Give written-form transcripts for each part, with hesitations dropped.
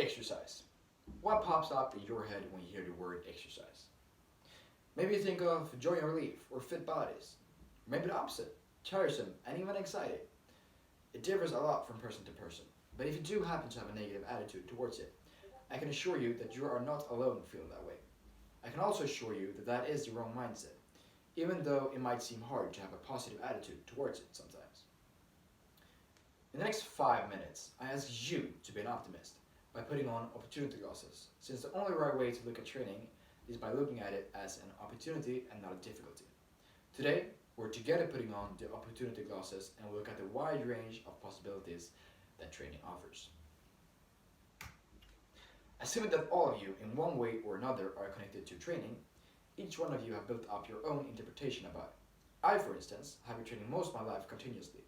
Exercise. What pops up in your head when you hear the word exercise? Maybe you think of joy and relief or fit bodies. Maybe the opposite, tiresome and even exciting. It differs a lot from person to person, but if you do happen to have a negative attitude towards it, I can assure you that you are not alone feeling that way. I can also assure you that that is the wrong mindset, even though it might seem hard to have a positive attitude towards it sometimes. In the next 5 minutes, I ask you to be an optimist by putting on opportunity glasses, since the only right way to look at training is by looking at it as an opportunity and not a difficulty. Today, we're together putting on the opportunity glasses and we'll look at the wide range of possibilities that training offers. Assuming that all of you, in one way or another, are connected to training, each one of you have built up your own interpretation about it. I, for instance, have been training most of my life continuously,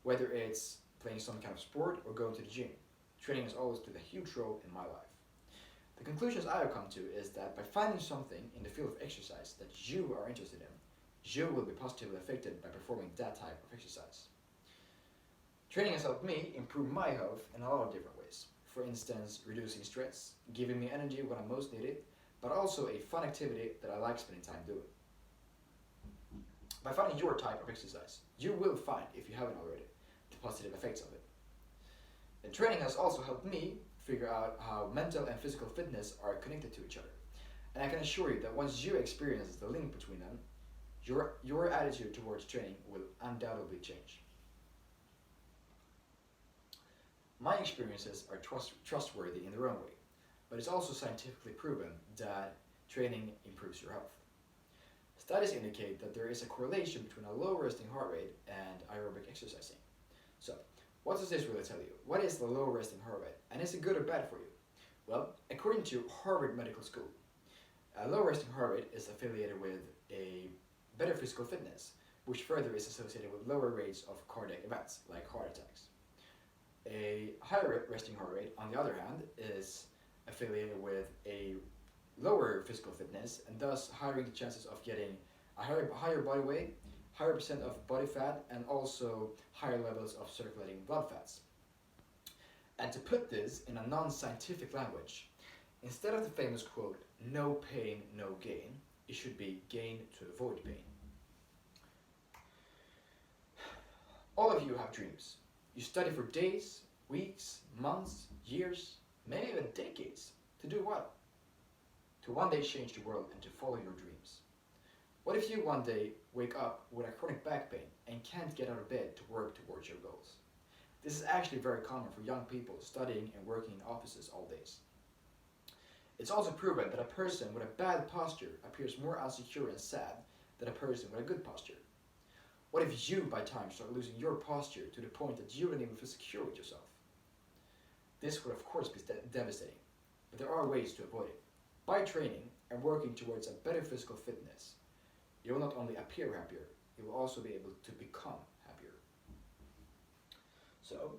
whether it's playing some kind of sport or going to the gym. Training has always played a huge role in my life. The conclusions I have come to is that by finding something in the field of exercise that you are interested in, you will be positively affected by performing that type of exercise. Training has helped me improve my health in a lot of different ways. For instance, reducing stress, giving me energy when I most need it, but also a fun activity that I like spending time doing. By finding your type of exercise, you will find, if you haven't already, the positive effects of it. And training has also helped me figure out how mental and physical fitness are connected to each other. And I can assure you that once you experience the link between them, your attitude towards training will undoubtedly change. My experiences are trustworthy in their own way, but it's also scientifically proven that training improves your health. Studies indicate that there is a correlation between a low resting heart rate and aerobic exercising. So, what does this really tell you? What is the low resting heart rate, and is it good or bad for you? Well, according to Harvard Medical School, a low resting heart rate is affiliated with a better physical fitness, which further is associated with lower rates of cardiac events, like heart attacks. A higher resting heart rate, on the other hand, is affiliated with a lower physical fitness and thus higher the chances of getting a higher body weight, higher percent of body fat, and also higher levels of circulating blood fats. And to put this in a non-scientific language, instead of the famous quote, "no pain, no gain," it should be "gain to avoid pain." All of you have dreams. You study for days, weeks, months, years, maybe even decades. To do what? To one day change the world and to follow your dreams. What if you one day wake up with a chronic back pain and can't get out of bed to work towards your goals? This is actually very common for young people studying and working in offices all days. It's also proven that a person with a bad posture appears more insecure and sad than a person with a good posture. What if you, by time, start losing your posture to the point that you don't even feel secure with yourself? This would of course be devastating, but there are ways to avoid it. By training and working towards a better physical fitness, you will not only appear happier, you will also be able to become happier. So,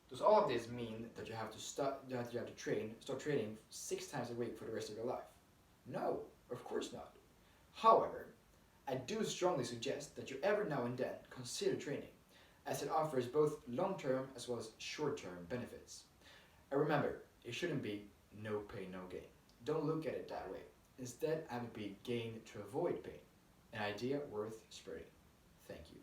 does all of this mean that you have to start training 6 times a week for the rest of your life? No, of course not. However, I do strongly suggest that you every now and then consider training, as it offers both long-term as well as short-term benefits. And remember, it shouldn't be no pain, no gain. Don't look at it that way. Instead, have it be gain to avoid pain, an idea worth spreading. Thank you.